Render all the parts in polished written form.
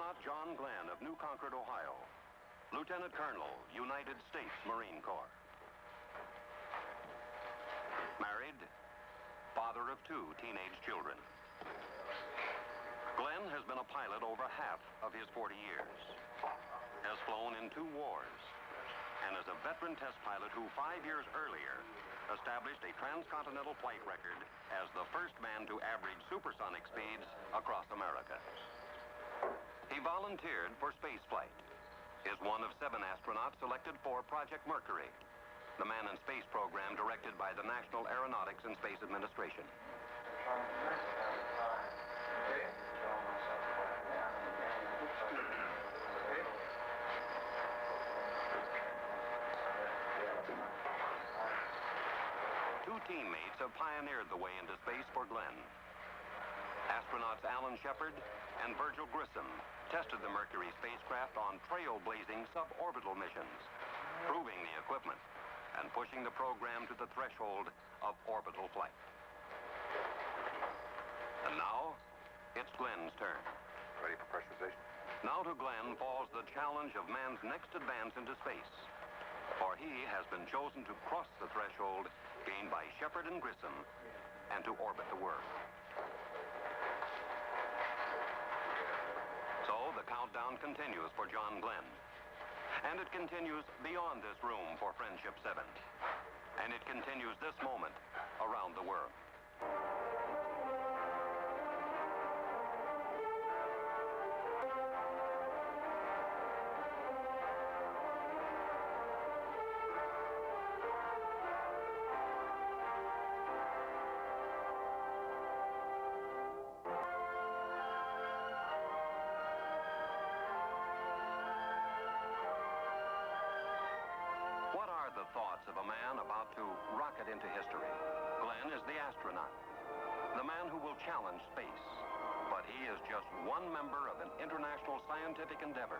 Astronaut John Glenn of New Concord, Ohio. Lieutenant Colonel, United States Marine Corps. Married, father of 2 teenage children. Glenn has been a pilot over half of his 40 years, has flown in 2 wars, and is a veteran test pilot who 5 years earlier established a transcontinental flight record as the first man to average supersonic speeds across America. He volunteered for space flight, is one of 7 astronauts selected for Project Mercury, the man in space program directed by the National Aeronautics and Space Administration. Two teammates have pioneered the way into space for Glenn. Astronauts Alan Shepard and Virgil Grissom tested the Mercury spacecraft on trailblazing suborbital missions, proving the equipment and pushing the program to the threshold of orbital flight. And now, it's Glenn's turn. Ready for pressurization? Now to Glenn falls the challenge of man's next advance into space, for he has been chosen to cross the threshold gained by Shepard and Grissom and to orbit the world. So the countdown continues for John Glenn. And it continues beyond this room for Friendship 7. And it continues this moment around the world. The thoughts of a man about to rocket into history. Glenn is the astronaut, the man who will challenge space. But he is just one member of an international scientific endeavor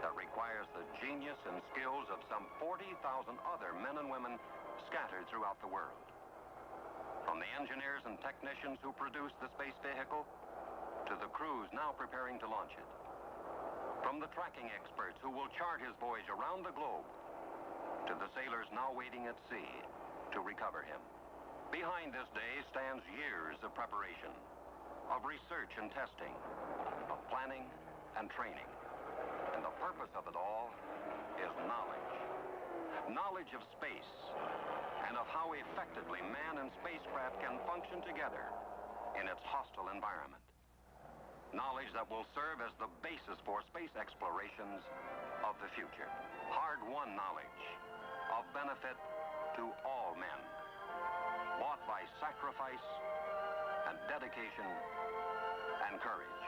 that requires the genius and skills of some 40,000 other men and women scattered throughout the world. From the engineers and technicians who produce the space vehicle to the crews now preparing to launch it. From the tracking experts who will chart his voyage around the globe to the sailors now waiting at sea to recover him. Behind this day stands years of preparation, of research and testing, of planning and training. And the purpose of it all is knowledge. Knowledge of space and of how effectively man and spacecraft can function together in its hostile environment. Knowledge that will serve as the basis for space explorations of the future. Hard-won knowledge of benefit to all men, bought by sacrifice and dedication and courage.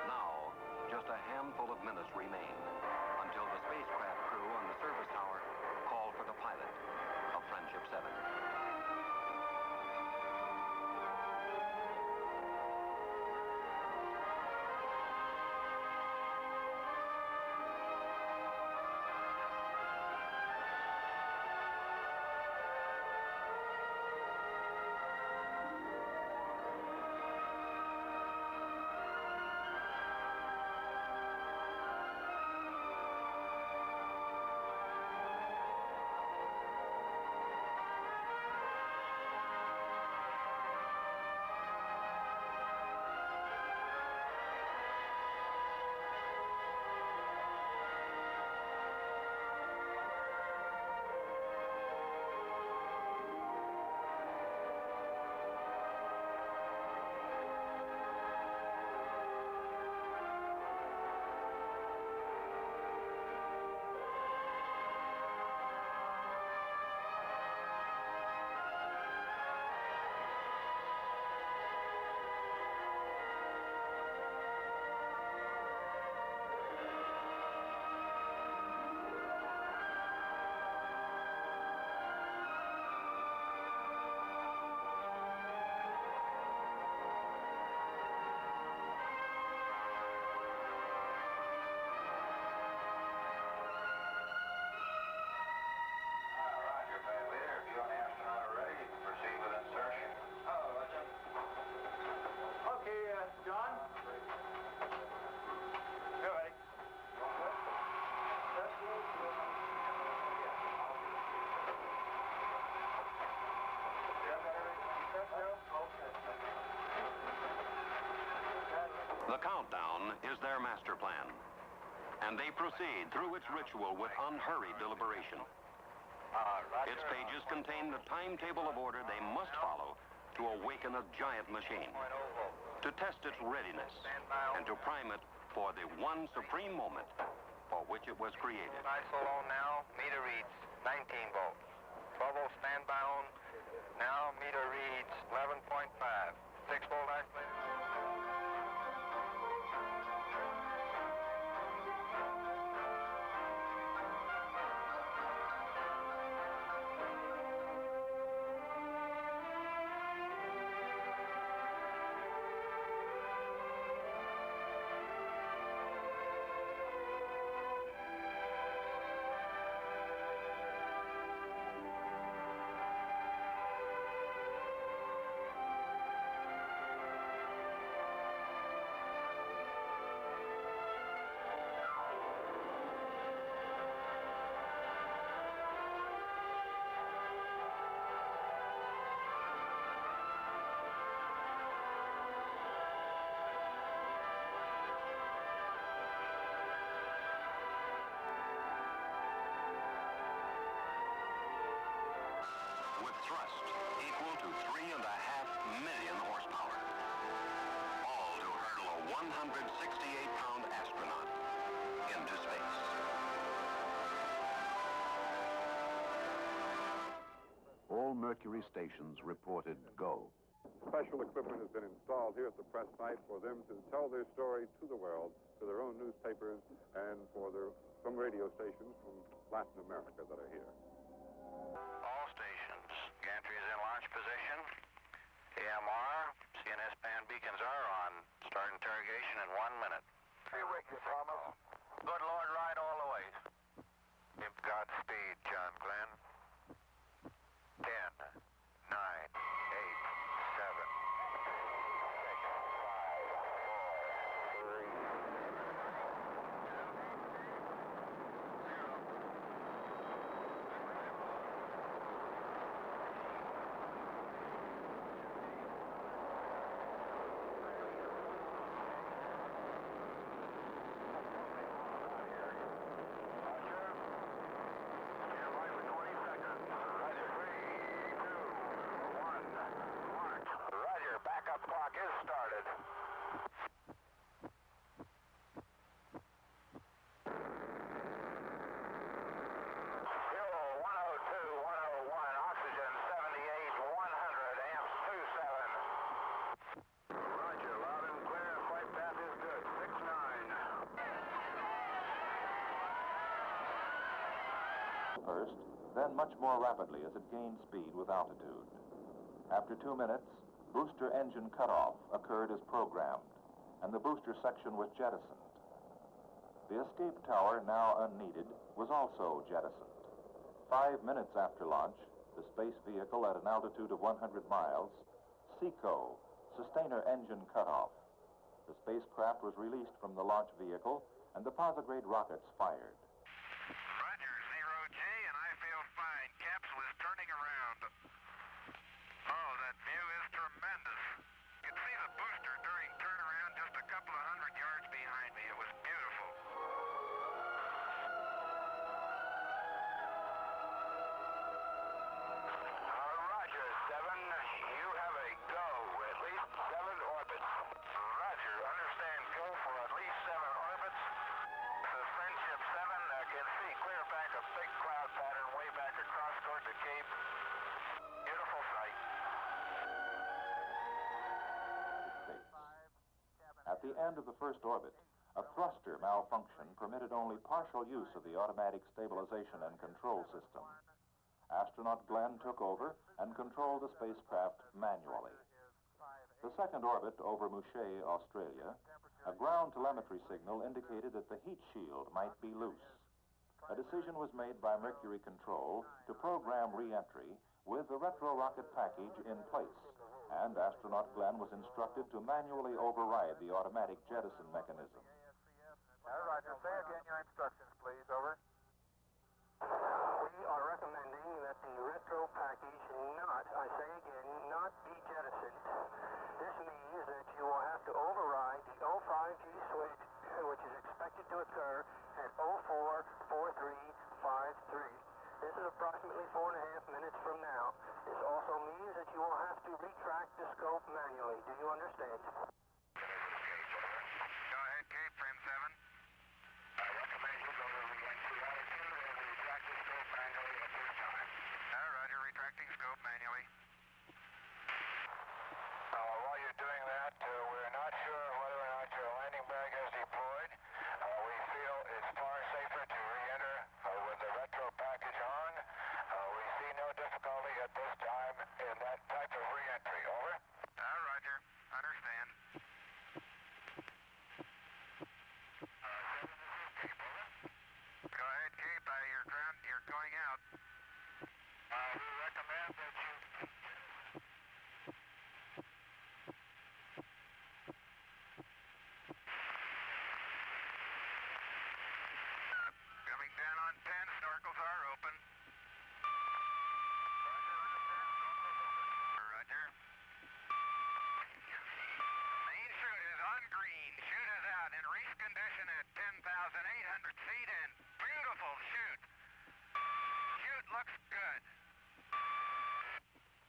Now, just a handful of minutes remain until the spacecraft crew on the service tower call for the pilot of Friendship 7. countdown is their master plan, and they proceed through its ritual with unhurried deliberation. Its pages contain the timetable of order they must follow to awaken a giant machine, to test its readiness, and to prime it for the one supreme moment for which it was created. ISO on now, meter reads 19 volts. 12 volt standby on, now meter reads 11.5. 6 volt isolator. Thrust equal to 3.5 million horsepower, all to hurtle a 168-pound astronaut into space. All Mercury stations reported go. Special equipment has been installed here at the press site for them to tell their story to the world, to their own newspapers, and for some radio stations from Latin America that are here. All stations. Gantry is in launch position. AMR, CNS band beacons are on. Start interrogation in 1 minute. Thomas. Good Lord, ride all the way. Godspeed, John Glenn. 10, 9, 8, 7, 6, 5, 4, 3. Clock is started. Fuel 102, 101, oxygen 78, 100, amps 27. Roger, loud and clear, flight path is good, 69. First, then much more rapidly as it gained speed with altitude. After 2 minutes, booster engine cutoff occurred as programmed, and the booster section was jettisoned. The escape tower, now unneeded, was also jettisoned. 5 minutes after launch, the space vehicle at an altitude of 100 miles, SECO, sustainer engine cutoff. The spacecraft was released from the launch vehicle, and the posigrade rockets fired. Roger, 0G, and I feel fine. Capsule is turning around. Oh, that view is tremendous. You could see the booster during turnaround just a couple of 100 yards behind me. It was beautiful. Roger, 7. You have a go. At least 7 orbits. Roger, understand go for at least 7 orbits. This is Friendship 7. Can see clear back a big cloud pattern way back across toward the Cape. Beautiful sight. At the end of the first orbit, a thruster malfunction permitted only partial use of the automatic stabilization and control system. Astronaut Glenn took over and controlled the spacecraft manually. The second orbit over Mouchet, Australia, a ground telemetry signal indicated that the heat shield might be loose. A decision was made by Mercury Control to program re-entry with the retro-rocket package in place, and astronaut Glenn was instructed to manually override the automatic jettison mechanism. Roger, say again your instructions, please, over. We are recommending that the retro package not, I say again, not be jettisoned. This means that you will have to override the 05G Feet in. Beautiful chute. Chute looks good.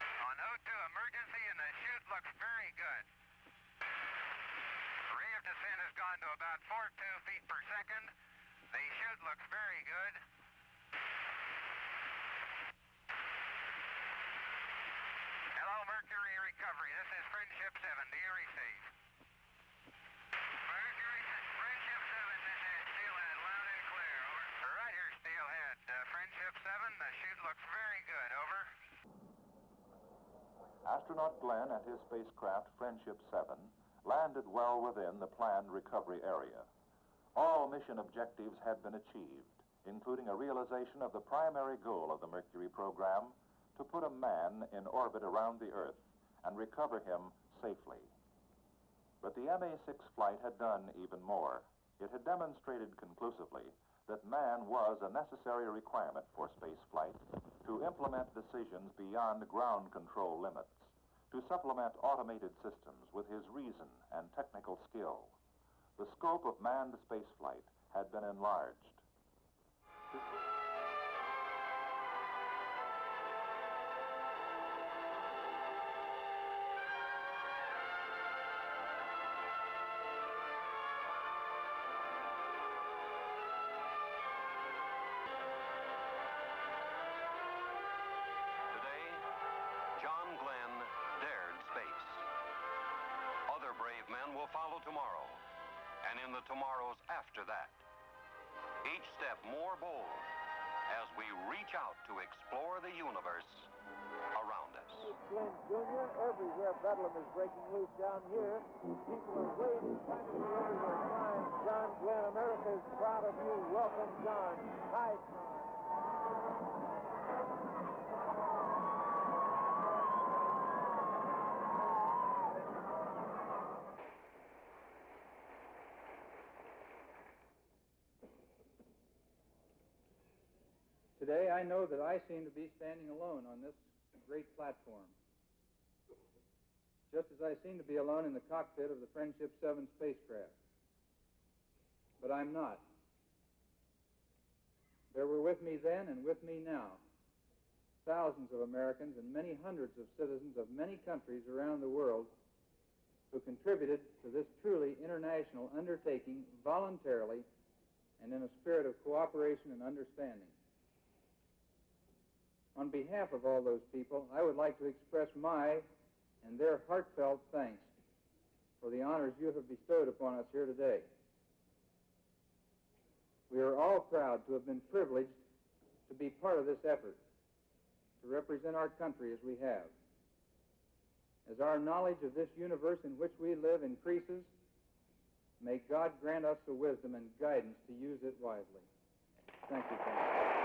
On O2 emergency, and the chute looks very good. Rate of descent has gone to about 42 feet per second. The chute looks very good. Hello, Mercury Recovery. This is Friendship 7. Do you receive? Mercury, Friendship 7, this is Steelhead. Loud and clear, over. Right here, Steelhead. Friendship 7, the chute looks very good, over. Astronaut Glenn and his spacecraft Friendship 7 landed well within the planned recovery area. All mission objectives had been achieved, including a realization of the primary goal of the Mercury program, to put a man in orbit around the Earth and recover him safely. But the MA-6 flight had done even more. It had demonstrated conclusively that man was a necessary requirement for spaceflight to implement decisions beyond ground control limits, to supplement automated systems with his reason and technical skill. The scope of manned spaceflight had been enlarged. Will follow tomorrow, and in the tomorrows after that. Each step more bold as we reach out to explore the universe around us. Glenn Jr., everywhere bedlam is breaking loose down here. People are waiting, trying to be everywhere. Fine, John Glenn, America is proud of you. Welcome, John. Hi, John. Today, I know that I seem to be standing alone on this great platform, just as I seem to be alone in the cockpit of the Friendship 7 spacecraft. But I'm not. There were with me then and with me now thousands of Americans and many hundreds of citizens of many countries around the world who contributed to this truly international undertaking voluntarily and in a spirit of cooperation and understanding. On behalf of all those people, I would like to express my and their heartfelt thanks for the honors you have bestowed upon us here today. We are all proud to have been privileged to be part of this effort, to represent our country as we have. As our knowledge of this universe in which we live increases, may God grant us the wisdom and guidance to use it wisely. Thank you, friends.